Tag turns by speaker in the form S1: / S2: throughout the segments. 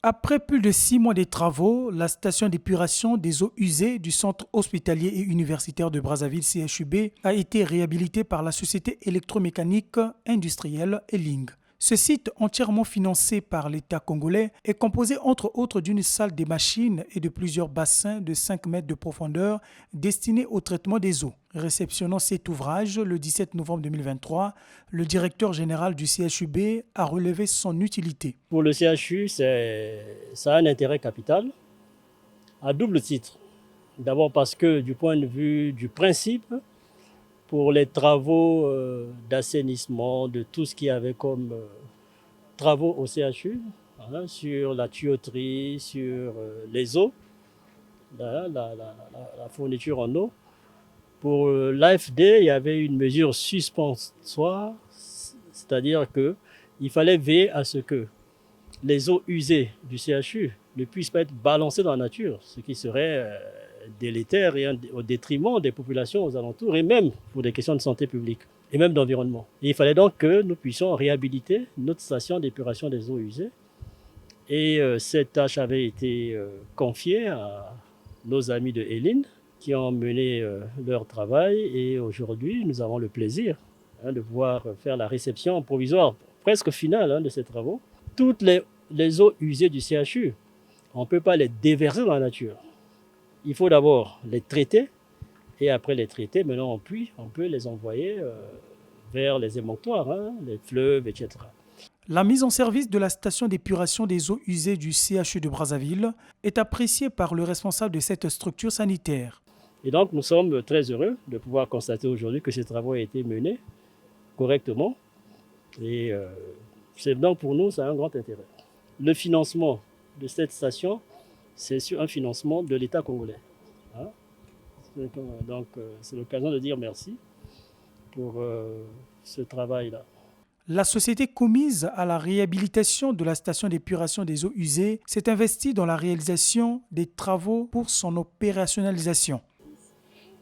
S1: Après plus de 6 mois de travaux, la station d'épuration des eaux usées du Centre hospitalier et universitaire de Brazzaville CHUB a été réhabilitée par la société électromécanique industrielle Eling. Ce site, entièrement financé par l'État congolais, est composé entre autres d'une salle des machines et de plusieurs bassins de 5 mètres de profondeur destinés au traitement des eaux. Réceptionnant cet ouvrage le 17 novembre 2023, le directeur général du CHUB a relevé son utilité.
S2: Pour le CHU, ça a un intérêt capital à double titre. D'abord parce que du point de vue du principe, pour les travaux d'assainissement, de tout ce qu'il y avait comme travaux au CHU, hein, sur la tuyauterie, sur les eaux, la fourniture en eau. Pour l'AFD, il y avait une mesure suspensoire, c'est-à-dire qu'il fallait veiller à ce que les eaux usées du CHU ne puissent pas être balancées dans la nature, ce qui serait délétère et au détriment des populations aux alentours et même pour des questions de santé publique et même d'environnement. Et il fallait donc que nous puissions réhabiliter notre station d'épuration des eaux usées. Et cette tâche avait été confiée à nos amis de Eline qui ont mené leur travail et aujourd'hui nous avons le plaisir de pouvoir faire la réception provisoire presque finale de ces travaux. Toutes les eaux usées du CHU, on ne peut pas les déverser dans la nature. Il faut d'abord les traiter et après les traiter, maintenant on peut les envoyer vers les émonctoires, les fleuves, etc.
S1: La mise en service de la station d'épuration des eaux usées du CHU de Brazzaville est appréciée par le responsable de cette structure sanitaire.
S2: Et donc nous sommes très heureux de pouvoir constater aujourd'hui que ces travaux ont été menés correctement et donc pour nous, ça a un grand intérêt. Le financement de cette station, c'est sur un financement de l'État congolais. Donc c'est l'occasion de dire merci pour ce travail-là.
S1: La société commise à la réhabilitation de la station d'épuration des eaux usées s'est investie dans la réalisation des travaux pour son opérationnalisation.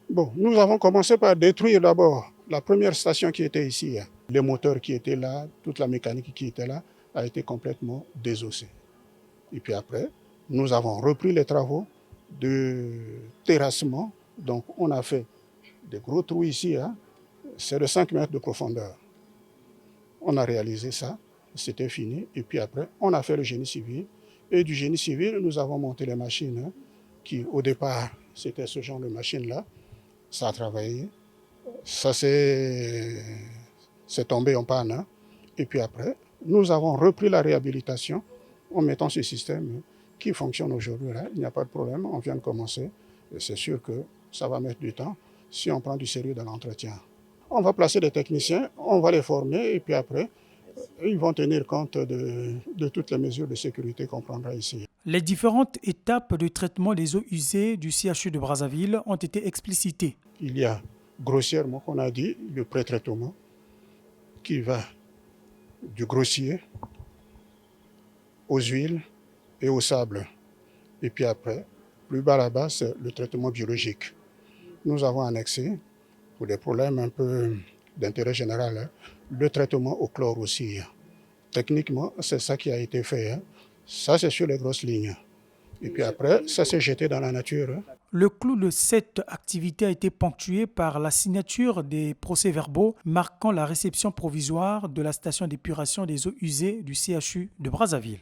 S3: Bon, nous avons commencé par détruire d'abord la première station qui était ici. Les moteurs qui étaient là, toute la mécanique qui était là, a été complètement désossée. Et puis après, nous avons repris les travaux de terrassement. Donc on a fait des gros trous ici, c'est de 5 mètres de profondeur. On a réalisé ça, c'était fini. Et puis après, on a fait le génie civil. Et du génie civil, nous avons monté les machines qui, au départ, c'était ce genre de machine-là. Ça a travaillé. Ça c'est tombé en panne. Et puis après, nous avons repris la réhabilitation en mettant ce système qui fonctionne aujourd'hui. Il n'y a pas de problème, on vient de commencer. Et c'est sûr que ça va mettre du temps si on prend du sérieux dans l'entretien. On va placer des techniciens, on va les former et puis après, ils vont tenir compte de toutes les mesures de sécurité qu'on prendra ici.
S1: Les différentes étapes de traitement des eaux usées du CHU de Brazzaville ont été explicitées.
S3: Il y a grossièrement, qu'on a dit, le pré-traitement qui va du grossier aux huiles et au sable. Et puis après, plus bas là-bas, c'est le traitement biologique. Nous avons annexé, pour des problèmes un peu d'intérêt général, le traitement au chlore aussi. Techniquement, c'est ça qui a été fait. Ça, c'est sur les grosses lignes. Et puis après, ça s'est jeté dans la nature.
S1: Le clou de cette activité a été ponctué par la signature des procès-verbaux marquant la réception provisoire de la station d'épuration des eaux usées du CHU de Brazzaville.